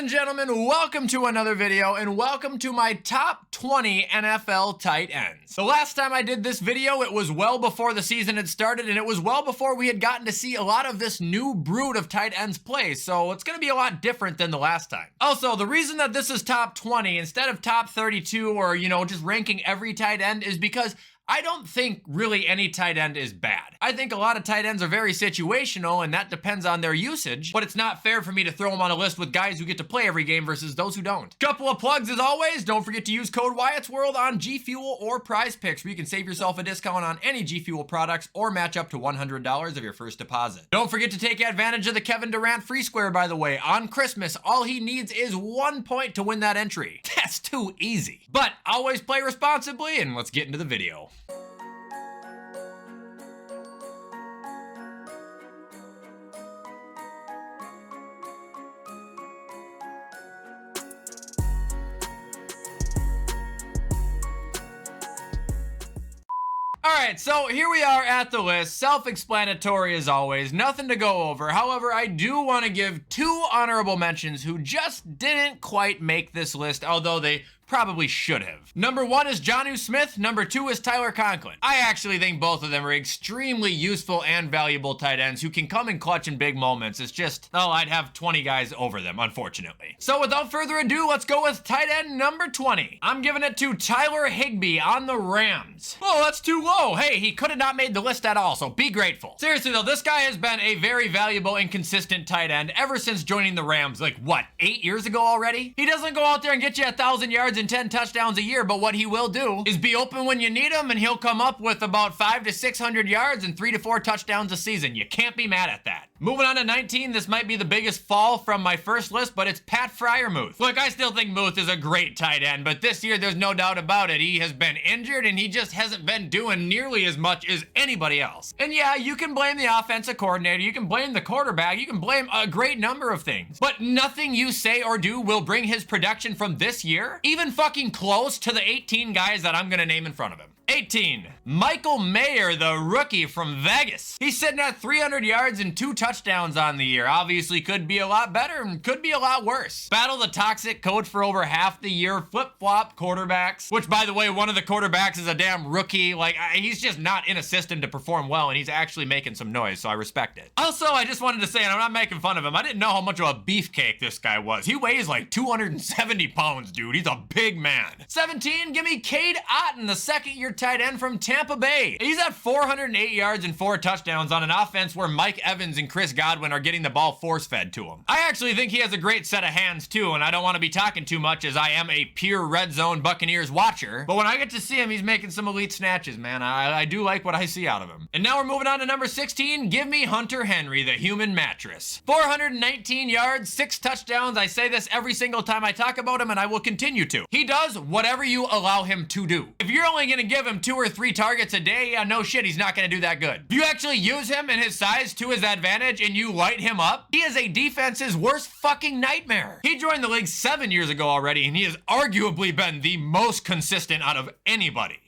and gentlemen, welcome to another video and welcome to my top 20 NFL tight ends. The last time I did this video, it was well before the season had started and it was well before we had gotten to see a lot of this new brood of tight ends play, so it's going to be a lot different than the last time. Also, the reason that this is top 20 instead of top 32 or, just ranking every tight end is because I don't think really any tight end is bad. I think a lot of tight ends are very situational and that depends on their usage, but it's not fair for me to throw them on a list with guys who get to play every game versus those who don't. Couple of plugs as always. Don't forget to use code WyattzWorld on G Fuel or Prize Picks where you can save yourself a discount on any G Fuel products or match up to $100 of your first deposit. Don't forget to take advantage of the Kevin Durant free square, by the way. On Christmas, all he needs is 1 point to win that entry. That's too easy. But always play responsibly and let's get into the video. Alright, so here we are at the list, self-explanatory as always, nothing to go over. However, I do want to give two honorable mentions who just didn't quite make this list, although they probably should have. Number one is Jonnu Smith, number two is Tyler Conklin. I actually think both of them are extremely useful and valuable tight ends who can come in clutch in big moments. It's just, I'd have 20 guys over them, unfortunately. So without further ado, let's go with tight end number 20. I'm giving it to Tyler Higbee on the Rams. Oh, that's too low. Hey, he could have not made the list at all, so be grateful. Seriously though, this guy has been a very valuable and consistent tight end ever since joining the Rams, like what, 8 years ago already? He doesn't go out there and get you 1,000 yards and 10 touchdowns a year, but what he will do is be open when you need him and he'll come up with about 500 to 600 yards and 3 to 4 touchdowns a season. You can't be mad at that. Moving on to 19, this might be the biggest fall from my first list, but it's Pat Freiermuth. Look, I still think Muth is a great tight end, but this year there's no doubt about it. He has been injured and he just hasn't been doing nearly as much as anybody else. And yeah, you can blame the offensive coordinator, you can blame the quarterback, you can blame a great number of things, but nothing you say or do will bring his production from this year even fucking close to the 18 guys that I'm gonna name in front of him. 18, Michael Mayer, the rookie from Vegas. He's sitting at 300 yards and 2 touchdowns on the year. Obviously could be a lot better and could be a lot worse. Battle the toxic coach for over half the year, flip-flop quarterbacks, which by the way, one of the quarterbacks is a damn rookie. Like, he's just not in a system to perform well and he's actually making some noise, so I respect it. Also, I just wanted to say, and I'm not making fun of him, I didn't know how much of a beefcake this guy was. He weighs like 270 pounds, dude. He's a big man. 17, give me Cade Otton, the second-year tight end from Tampa Bay. He's at 408 yards and 4 touchdowns on an offense where Mike Evans and Chris Godwin are getting the ball force-fed to him. I actually think he has a great set of hands too, and I don't want to be talking too much as I am a pure Red Zone Buccaneers watcher, but when I get to see him, he's making some elite snatches, man. I do like what I see out of him. And now we're moving on to number 16. Give me Hunter Henry, the human mattress. 419 yards, 6 touchdowns. I say this every single time I talk about him, and I will continue to. He does whatever you allow him to do. If you're only going to give him 2 or 3 targets a day, yeah, no shit, he's not gonna do that good. If you actually use him and his size to his advantage and you light him up, he is a defense's worst fucking nightmare. He joined the league 7 years ago already and he has arguably been the most consistent out of anybody.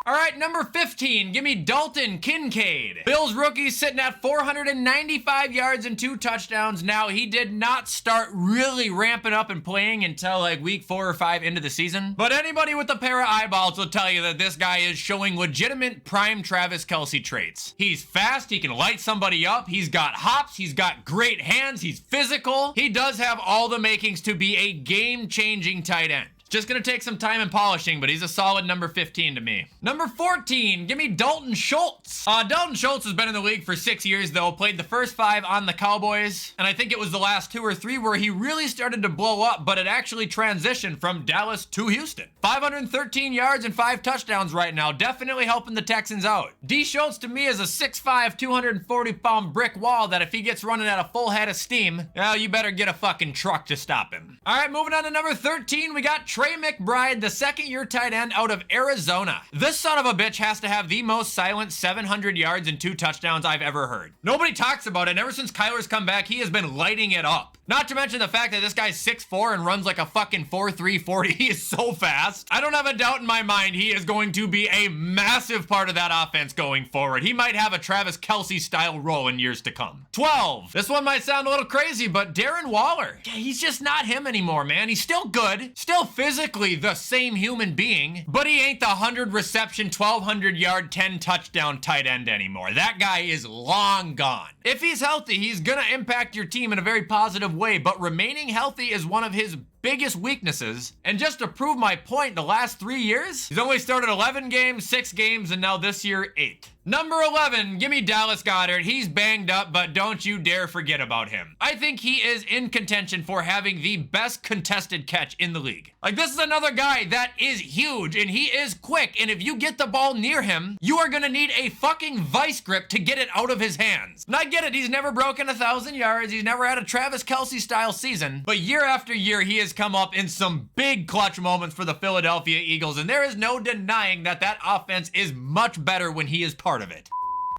All right, number 15, give me Dalton Kincaid. Bills rookie sitting at 495 yards and 2 touchdowns. Now, he did not start really ramping up and playing until like week 4 or 5 into the season. But anybody with a pair of eyeballs will tell you that this guy is showing legitimate prime Travis Kelce traits. He's fast, he can light somebody up, he's got hops, he's got great hands, he's physical. He does have all the makings to be a game-changing tight end. Just gonna take some time and polishing, but he's a solid number 15 to me. Number 14, give me Dalton Schultz. Dalton Schultz has been in the league for 6 years though, played the first 5 on the Cowboys, and I think it was the last 2 or 3 where he really started to blow up, but it actually transitioned from Dallas to Houston. 513 yards and 5 touchdowns right now, definitely helping the Texans out. D. Schultz to me is a 6'5", 240-pound brick wall that if he gets running at a full head of steam, well, you better get a fucking truck to stop him. All right, moving on to number 13, we got Trey McBride, the second-year tight end out of Arizona. This son of a bitch has to have the most silent 700 yards and 2 touchdowns I've ever heard. Nobody talks about it, and ever since Kyler's come back, he has been lighting it up. Not to mention the fact that this guy's 6'4" and runs like a fucking 4.3 40. He is so fast. I don't have a doubt in my mind he is going to be a massive part of that offense going forward. He might have a Travis Kelce style role in years to come. 12. This one might sound a little crazy, but Darren Waller. Yeah, he's just not him anymore, man. He's still good, still physically the same human being, but he ain't the 100 reception, 1,200 yard, 10 touchdown tight end anymore. That guy is long gone. If he's healthy, he's gonna impact your team in a very positive way, but remaining healthy is one of his biggest weaknesses. And just to prove my point, the last 3 years, he's only started 11 games, 6 games, and now this year, 8. Number 11, give me Dallas Goedert. He's banged up, but don't you dare forget about him. I think he is in contention for having the best contested catch in the league. Like, this is another guy that is huge, and he is quick, and if you get the ball near him, you are gonna need a fucking vice grip to get it out of his hands. And I get it, he's never broken 1,000 yards, he's never had a Travis Kelce style season, but year after year, he has come up in some big clutch moments for the Philadelphia Eagles, and there is no denying that that offense is much better when he is part of it.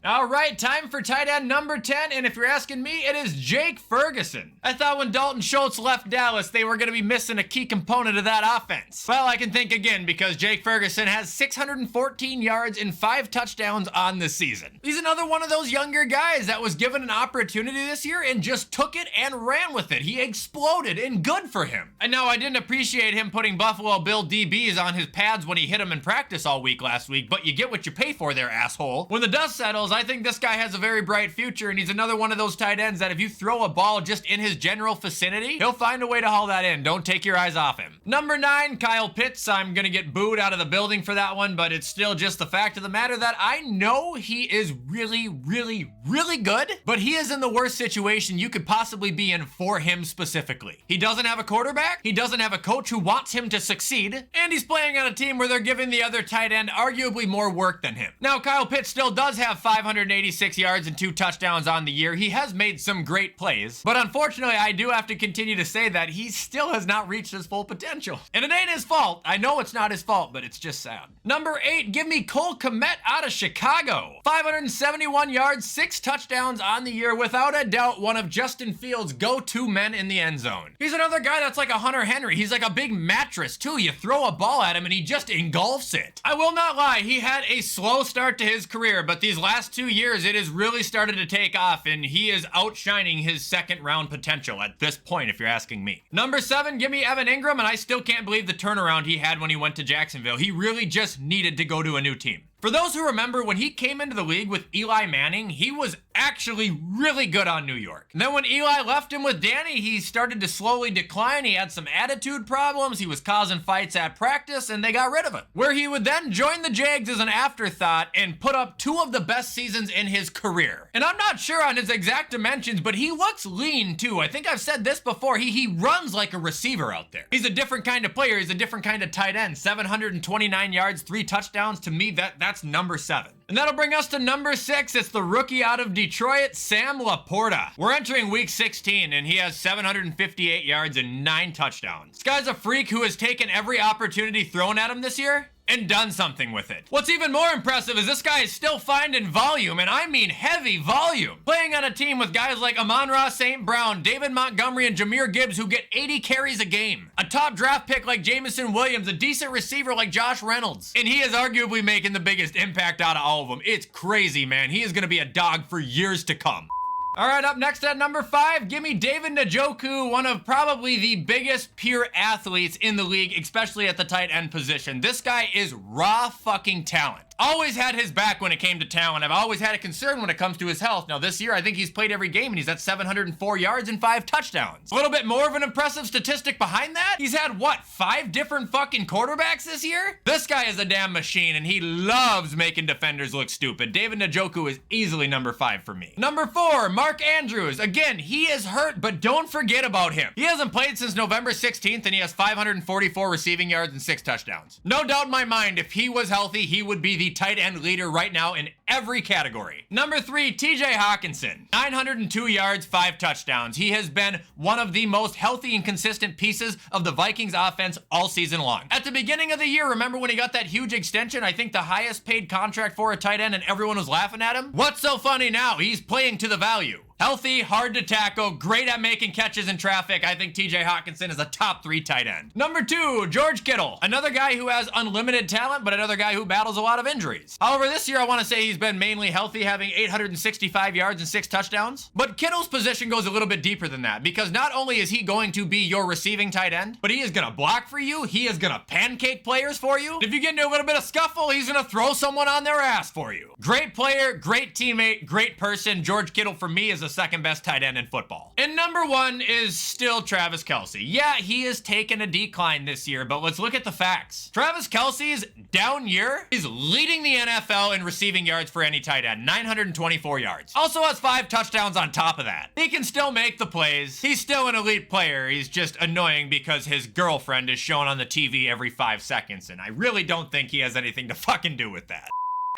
All right, time for tight end number 10, and if you're asking me, it is Jake Ferguson. I thought when Dalton Schultz left Dallas, they were going to be missing a key component of that offense. Well, I can think again because Jake Ferguson has 614 yards and 5 touchdowns on the season. He's another one of those younger guys that was given an opportunity this year and just took it and ran with it. He exploded, and good for him. And now I didn't appreciate him putting Buffalo Bill DBs on his pads when he hit him in practice all week last week, but you get what you pay for there, asshole. When the dust settles, I think this guy has a very bright future, and he's another one of those tight ends that if you throw a ball just in his general vicinity, he'll find a way to haul that in. Don't take your eyes off him. Number 9, Kyle Pitts. I'm gonna get booed out of the building for that one, but it's still just the fact of the matter that I know he is really, really, really good, but he is in the worst situation you could possibly be in for him specifically. He doesn't have a quarterback, he doesn't have a coach who wants him to succeed, and he's playing on a team where they're giving the other tight end arguably more work than him. Now, Kyle Pitts still does have 586 yards and 2 touchdowns on the year. He has made some great plays, but unfortunately, I do have to continue to say that he still has not reached his full potential. And it ain't his fault. I know it's not his fault, but it's just sad. Number 8, give me Cole Kmet out of Chicago. 571 yards, 6 touchdowns on the year, without a doubt one of Justin Fields' go-to men in the end zone. He's another guy that's like a Hunter Henry. He's like a big mattress too. You throw a ball at him and he just engulfs it. I will not lie, he had a slow start to his career, but these last 2 years, it has really started to take off, and he is outshining his second round potential at this point, if you're asking me. Number 7, give me Evan Ingram, and I still can't believe the turnaround he had when he went to Jacksonville. He really just needed to go to a new team. For those who remember, when he came into the league with Eli Manning, he was actually really good on New York. And then when Eli left him with Danny, he started to slowly decline. He had some attitude problems. He was causing fights at practice, and they got rid of him. Where he would then join the Jags as an afterthought and put up 2 of the best seasons in his career. And I'm not sure on his exact dimensions, but he looks lean too. I think I've said this before. He runs like a receiver out there. He's a different kind of player. He's a different kind of tight end. 729 yards, 3 touchdowns. To me, that's number 7. And that'll bring us to number 6. It's the rookie out of Detroit, Sam Laporta. We're entering week 16, and he has 758 yards and 9 touchdowns. This guy's a freak who has taken every opportunity thrown at him this year and done something with it. What's even more impressive is this guy is still finding volume, and I mean heavy volume. Playing on a team with guys like Amon-Ra St. Brown, David Montgomery, and Jahmyr Gibbs who get 80 carries a game. A top draft pick like Jameson Williams, a decent receiver like Josh Reynolds. And he is arguably making the biggest impact out of all of them. It's crazy, man. He is gonna be a dog for years to come. All right, up next at number 5, give me David Njoku, one of probably the biggest pure athletes in the league, especially at the tight end position. This guy is raw fucking talent. Always had his back when it came to talent. I've always had a concern when it comes to his health. Now this year, I think he's played every game and he's at 704 yards and 5 touchdowns. A little bit more of an impressive statistic behind that. He's had, what, 5 different fucking quarterbacks this year? This guy is a damn machine, and he loves making defenders look stupid. David Njoku is easily number 5 for me. Number 4, Mark Andrews. Again, he is hurt, but don't forget about him. He hasn't played since November 16th, and he has 544 receiving yards and 6 touchdowns. No doubt in my mind, if he was healthy, he would be the tight end leader right now in every category. Number 3, TJ Hawkinson. 902 yards, 5 touchdowns. He has been one of the most healthy and consistent pieces of the Vikings offense all season long. At the beginning of the year, remember when he got that huge extension? I think the highest paid contract for a tight end, and everyone was laughing at him? What's so funny now? He's playing to the value. Healthy, hard to tackle, great at making catches in traffic. I think TJ Hawkinson is a top 3 tight end. Number 2, George Kittle. Another guy who has unlimited talent, but another guy who battles a lot of injuries. However, this year I want to say he's been mainly healthy, having 865 yards and 6 touchdowns. But Kittle's position goes a little bit deeper than that, because not only is he going to be your receiving tight end, but he is going to block for you. He is going to pancake players for you. If you get into a little bit of scuffle, he's going to throw someone on their ass for you. Great player, great teammate, great person. George Kittle for me is the second best tight end in football. And number 1 is still Travis Kelce. Yeah, he has taken a decline this year, but let's look at the facts. Travis Kelce's down year is leading the NFL in receiving yards for any tight end, 924 yards. Also has 5 touchdowns on top of that. He can still make the plays. He's still an elite player. He's just annoying because his girlfriend is shown on the TV every 5 seconds, and I really don't think he has anything to fucking do with that.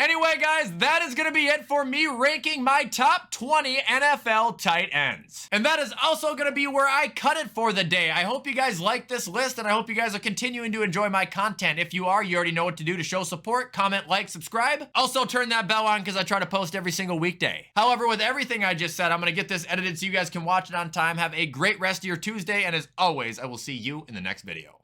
Anyway, guys, that is going to be it for me ranking my top 20 NFL tight ends. And that is also going to be where I cut it for the day. I hope you guys like this list, and I hope you guys are continuing to enjoy my content. If you are, you already know what to do to show support. Comment, like, subscribe. Also, turn that bell on because I try to post every single weekday. However, with everything I just said, I'm going to get this edited so you guys can watch it on time. Have a great rest of your Tuesday, and as always, I will see you in the next video.